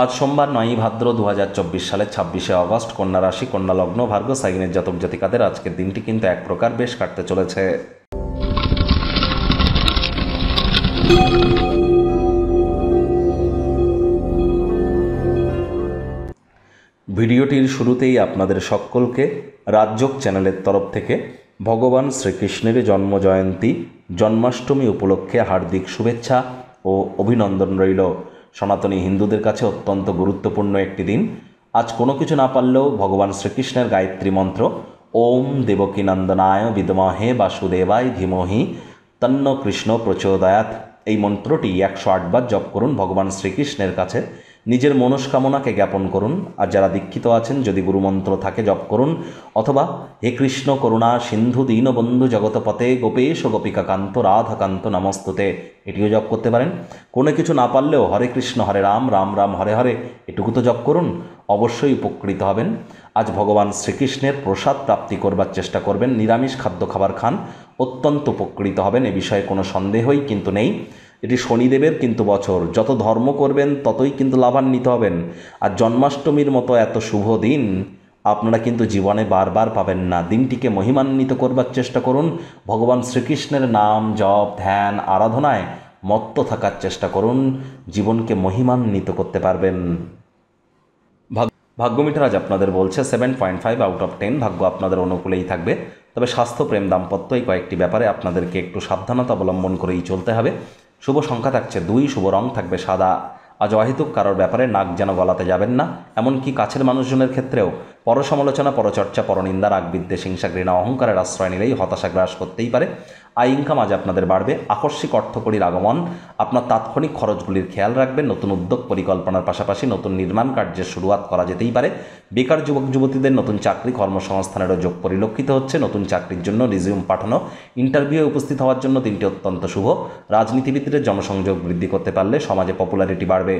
আজ সোমবার 9ই ভাদ্র 2024 সালের 26শে অগস্ট, কন্যা রাশি, কন্যা লগ্ন, ভার্গ সাইনের জাতক জাতিকাদের আজকের দিনটি কিন্তু এক প্রকার বেশ কাটতে চলেছে। ভিডিওটির শুরুতেই আপনাদের সকলকে রাজযোগ চ্যানেলের তরফ থেকে ভগবান শ্রীকৃষ্ণের জন্মজয়ন্তী জন্মাষ্টমী উপলক্ষে হার্দিক শুভেচ্ছা ও অভিনন্দন রইল। সনাতনী হিন্দুদের কাছে অত্যন্ত গুরুত্বপূর্ণ একটি দিন। আজ কোনো কিছু না পারলেও ভগবান শ্রীকৃষ্ণের গায়ত্রী মন্ত্র ওম দেবকীনন্দনায় বিদ্মহে বাসুদেবায় ধীমহি তন্ন কৃষ্ণ প্রচোদয়াৎ, এই মন্ত্রটি 108 বার জপ করুন ভগবান শ্রীকৃষ্ণের কাছে, নিজের মনস্কামনাকে জ্ঞাপন করুন। আর যারা দীক্ষিত আছেন, যদি গুরুমন্ত্র থাকে জপ করুন, অথবা হে কৃষ্ণ করুণা সিন্ধু দীনবন্ধু জগতপতে গোপেশ গোপিকা কান্ত রাধাকান্ত নমস্তুতে, এটিও জপ করতে পারেন। কোনো কিছু না পারলেও হরে কৃষ্ণ হরে রাম রাম রাম হরে হরে এটুকু তো জপ করুন, অবশ্যই উপকৃত হবেন। আজ ভগবান শ্রীকৃষ্ণের প্রসাদ প্রাপ্তি করবার চেষ্টা করবেন, নিরামিষ খাদ্য খাবার খান, অত্যন্ত উপকৃত হবেন, এ বিষয়ে কোনো সন্দেহই কিন্তু নেই। এটি শনিদেবের কিন্তু বছর, যত ধর্ম করবেন ততই কিন্তু লাভান্বিত হবেন। আর জন্মাষ্টমীর মতো এত শুভ দিন আপনারা কিন্তু জীবনে বারবার পাবেন না। দিনটিকে মহিমান্বিত করবার চেষ্টা করুন, ভগবান শ্রীকৃষ্ণের নাম জপ ধ্যান আরাধনায় মত্ত থাকার চেষ্টা করুন, জীবনকে মহিমান্বিত করতে পারবেন। ভাগ্যমিটার আজ আপনাদের বলছে 7.5 আউট অফ 10, ভাগ্য আপনাদের অনুকূলেই থাকবে। তবে স্বাস্থ্য, প্রেম, দাম্পত্য এই কয়েকটি ব্যাপারে আপনাদেরকে একটু সাবধানতা অবলম্বন করেই চলতে হবে। শুভ সংখ্যা থাকছে 2, শুভ রং থাকবে সাদা। আজ অহেতুক কারোর ব্যাপারে নাক যেন গলাতে যাবেন না, এমনকি কাছের মানুষজনের ক্ষেত্রেও পরসমালোচনা, পরচর্চা, পরনিন্দা, রাগ, বিদ্বেষ, হিংসা, ঘৃণা, অহংকারের আশ্রয় নিলেই হতাশা গ্রাস করতেই পারে। আয় ইনকাম আজ আপনাদের বাড়বে, আকস্মিক অর্থকড়ির আগমন। আপনার তাৎক্ষণিক খরচগুলির খেয়াল রাখবেন। নতুন উদ্যোগ পরিকল্পনার পাশাপাশি নতুন নির্মাণ কার্যের শুরুয়াত করা যেতেই পারে। বেকার যুবক যুবতীদের নতুন চাকরি কর্মসংস্থানেরও যোগ পরিলক্ষিত হচ্ছে। নতুন চাকরির জন্য রিজিউম পাঠানো, ইন্টারভিউয়ে উপস্থিত হওয়ার জন্য দিনটি অত্যন্ত শুভ। রাজনীতিবিদদের জনসংযোগ বৃদ্ধি করতে পারলে সমাজে পপুলারিটি বাড়বে।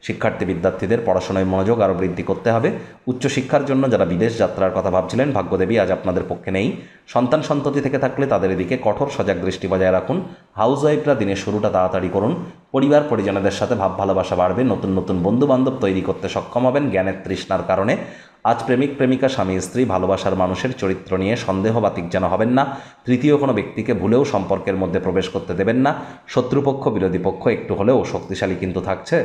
শিক্ষার্থী বিদ্যার্থীদের পড়াশোনায় মনোযোগ আরও বৃদ্ধি করতে হবে। উচ্চশিক্ষার জন্য যারা বিদেশ যাত্রার কথা ভাবছিলেন, ভাগ্যদেবী আজ আপনাদের পক্ষে নেই। সন্তান সন্ততি থেকে থাকলে তাদের এদিকে কঠোর সজাগ দৃষ্টি বজায় রাখুন। হাউসওয়াইফরা দিনের শুরুটা তাড়াতাড়ি করুন। পরিবার পরিজনদের সাথে ভাব ভালোবাসা বাড়বে। নতুন নতুন বন্ধুবান্ধব তৈরি করতে সক্ষম হবেন জ্ঞানের তৃষ্ণার কারণে। আজ প্রেমিক প্রেমিকা, স্বামী স্ত্রী, ভালোবাসার মানুষের চরিত্র নিয়ে সন্দেহবাতিক যেন হবেন না। তৃতীয় কোনো ব্যক্তিকে ভুলেও সম্পর্কের মধ্যে প্রবেশ করতে দেবেন না। শত্রুপক্ষ বিরোধী পক্ষ একটু হলেও শক্তিশালী কিন্তু থাকছে।